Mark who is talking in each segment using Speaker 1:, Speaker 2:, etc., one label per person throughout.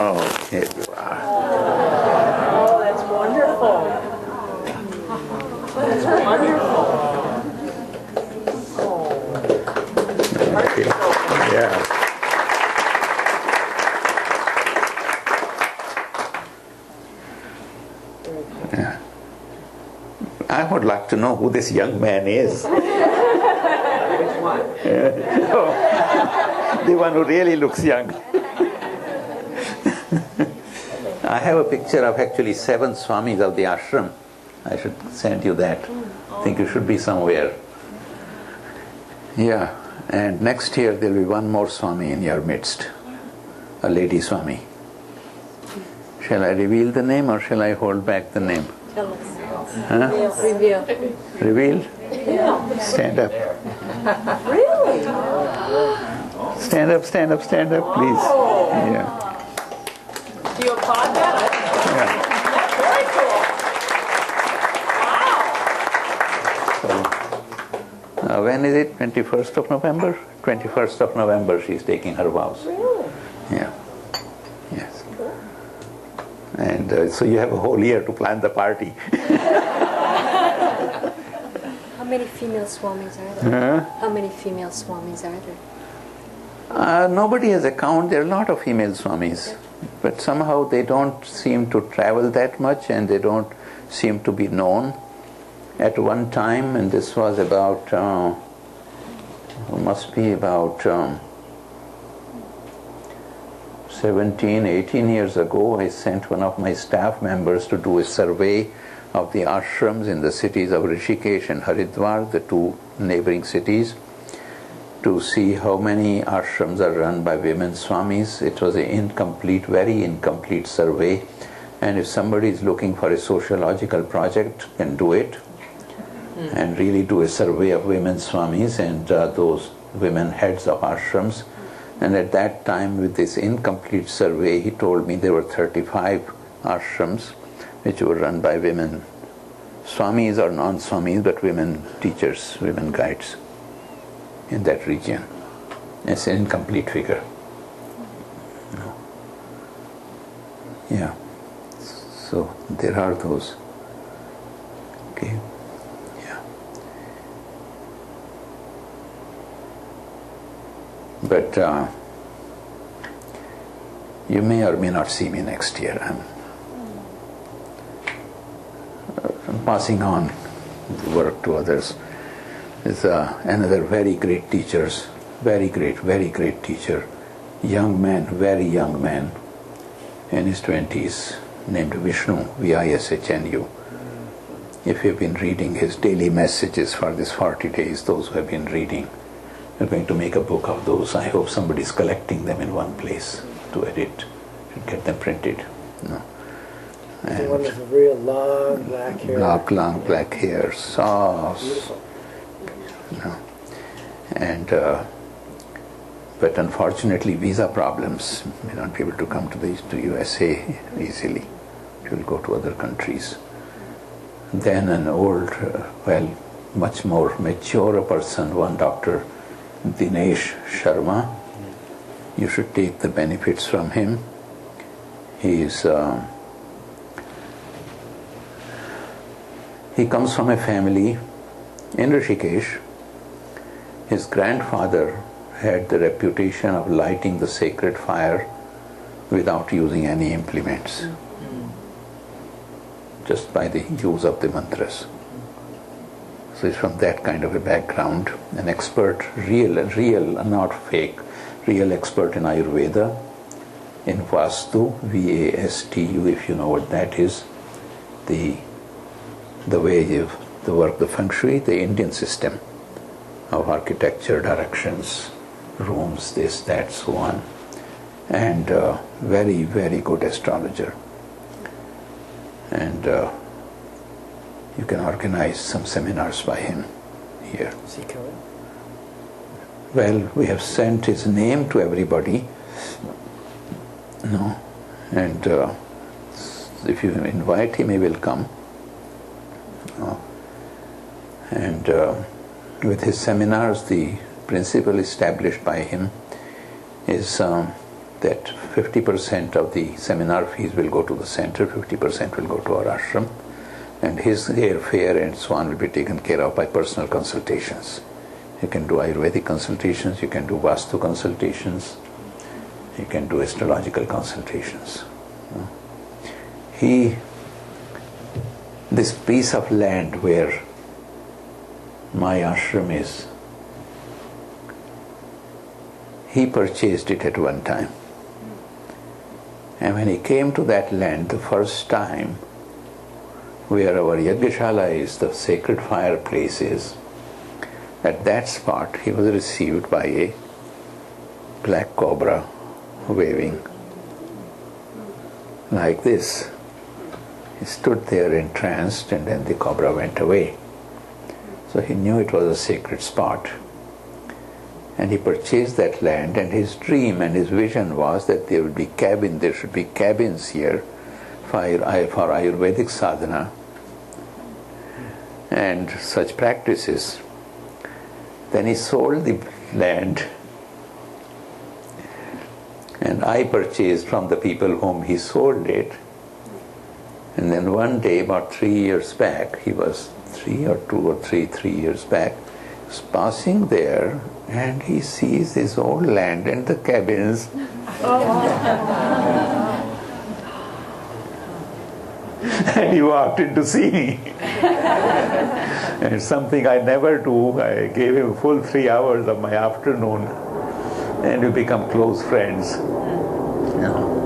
Speaker 1: Oh, here you are.
Speaker 2: Oh, that's wonderful. That's wonderful.
Speaker 1: Okay. Yeah. Yeah. I would like to know who this young man is.
Speaker 3: Which one?
Speaker 1: Oh, the one who really looks young. I have a picture of actually 7 Swamis of the ashram. I should send you that. I think it should be somewhere. Yeah, and next year there will be one more Swami in your midst. A lady Swami. Shall I reveal the name or shall I hold back the name?
Speaker 2: Tell us.
Speaker 1: Huh?
Speaker 2: Reveal.
Speaker 1: Reveal?
Speaker 2: Yeah.
Speaker 1: Stand up.
Speaker 2: Really?
Speaker 1: Stand up, stand up, stand up, please. Yeah.
Speaker 2: Do you applaud that?
Speaker 1: Yeah.
Speaker 2: That's very cool. Wow.
Speaker 1: So, when is it? 21st of November? 21st of November she's taking her vows.
Speaker 2: Really?
Speaker 1: Yeah. Yes. And so you have a whole year to plan the party.
Speaker 4: How many female swamis are there? How many female swamis are there?
Speaker 1: Nobody has a count. There are a lot of female swamis. But somehow they don't seem to travel that much and they don't seem to be known. At one time, and this was about, must be about 17, 18 years ago, I sent one of my staff members to do a survey of the ashrams in the cities of Rishikesh and Haridwar, the 2 neighboring cities, to see how many ashrams are run by women swamis. It was an incomplete, very incomplete survey, and if somebody is looking for a sociological project, can do it and really do a survey of women swamis and those women heads of ashrams. And at that time, with this incomplete survey, he told me there were 35 ashrams which were run by women swamis or non-swamis, but women teachers, women guides in that region. It's an incomplete figure. No. Yeah. So there are those. Okay. Yeah. But you may or may not see me next year. I'm passing on the work to others. There's another very great teachers, very great teacher, young man, very young man, in his 20s, named Vishnu, Vishnu. If you've been reading his daily messages for these 40 days, those who have been reading, we're going to make a book of those. I hope somebody's collecting them in one place to edit and get them printed. No.
Speaker 3: The one with the real long black hair.
Speaker 1: Long black hair, soft.
Speaker 3: Beautiful.
Speaker 1: No. And but unfortunately visa problems, may not be able to come to USA easily. He will go to other countries. Then an old, much more mature person, one Dr. Dinesh Sharma. You should take the benefits from him. He comes from a family in Rishikesh. His grandfather had the reputation of lighting the sacred fire without using any implements, just by the use of the mantras. So he's from that kind of a background, an expert, real, not fake, real expert in Ayurveda, in Vastu, V-A-S-T-U, if you know what that is, the way of the work, the feng shui, the Indian system of architecture, directions, rooms, this, that, so on, and very good astrologer. And you can organize some seminars by him here.
Speaker 3: Is he coming?
Speaker 1: Well, we have sent his name to everybody. No, and if you invite him, he will come. And with his seminars, the principle established by him is that 50% of the seminar fees will go to the center, 50% will go to our ashram, and his airfare and so on will be taken care of by personal consultations. You can do Ayurvedic consultations, you can do Vastu consultations, you can do astrological consultations. This piece of land where my ashram is, he purchased it at one time. And when he came to that land the first time, where our Yagashala is, the sacred fireplace is, at that spot he was received by a black cobra waving like this. He stood there entranced, and then the cobra went away. So he knew it was a sacred spot. And he purchased that land, and his dream and his vision was that there should be cabins here for Ayurvedic sadhana and such practices. Then he sold the land, and I purchased from the people whom he sold it. And then one day, about 3 years back, he was 3 years back, he was passing there, and he sees this old land and the cabins. And he walked in to see me. And it's something I never do. I gave him full 3 hours of my afternoon, and we become close friends. You know.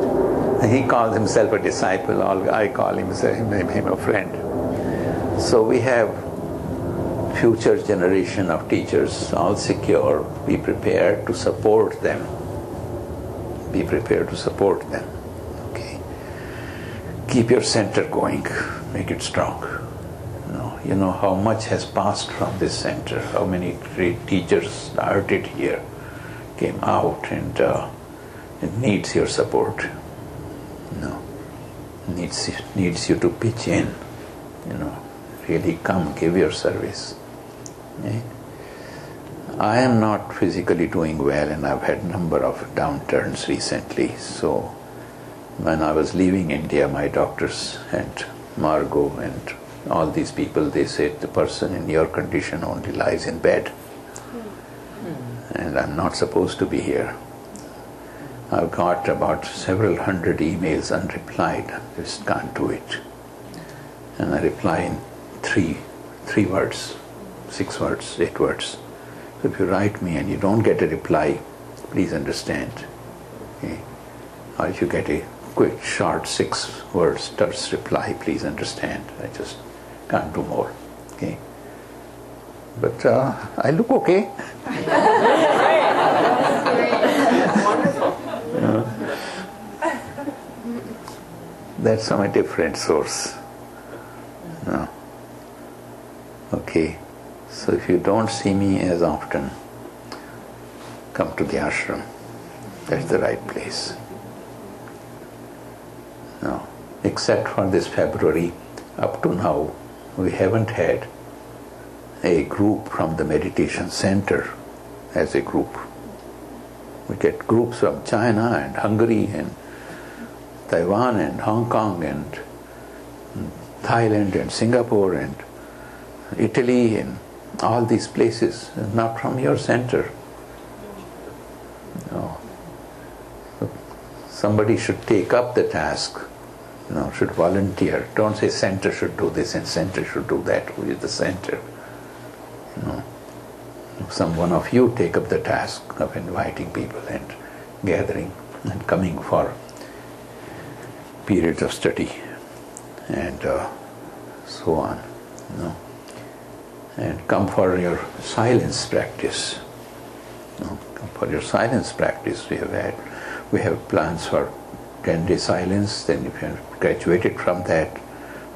Speaker 1: He calls himself a disciple, I call him a friend. So we have future generation of teachers, all secure. Be prepared to support them. Be prepared to support them. Okay. Keep your center going. Make it strong. You know how much has passed from this center. How many great teachers started here, came out, and it needs your support. Needs you to pitch in. Really come, give your service. Okay? I am not physically doing well, and I've had a number of downturns recently. So when I was leaving India, my doctors and Margot and all these people, they said the person in your condition only lies in bed. And I'm not supposed to be here. I've got about several hundred emails unreplied. I just can't do it. And I reply in three words, 6 words, 8 words. So if you write me and you don't get a reply, please understand. Okay? Or if you get a quick, short 6 words terse reply, please understand. I just can't do more. Okay? But I look okay. That's from a different source. No. Okay. So if you don't see me as often, come to the ashram. That's the right place. No. Except for this February, up to now, we haven't had a group from the meditation center as a group. We get groups from China and Hungary and Taiwan and Hong Kong and Thailand and Singapore and Italy and all these places, not from your center. No. Somebody should take up the task, should volunteer. Don't say center should do this and center should do that. Who is the center? One of you take up the task of inviting people and gathering and coming for periods of study and so on. And come for your silence practice. Come for your silence practice. We have plans for 10-day silence. Then if you have graduated from that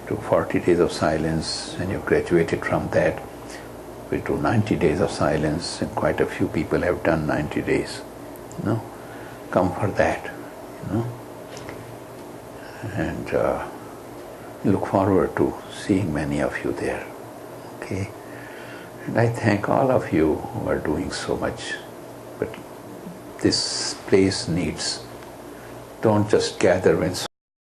Speaker 1: to 40 days of silence, and you've graduated from that, we do 90 days of silence, and quite a few people have done 90 days. Come for that. And look forward to seeing many of you there. Okay? And I thank all of you who are doing so much. But this place needs don't just gather when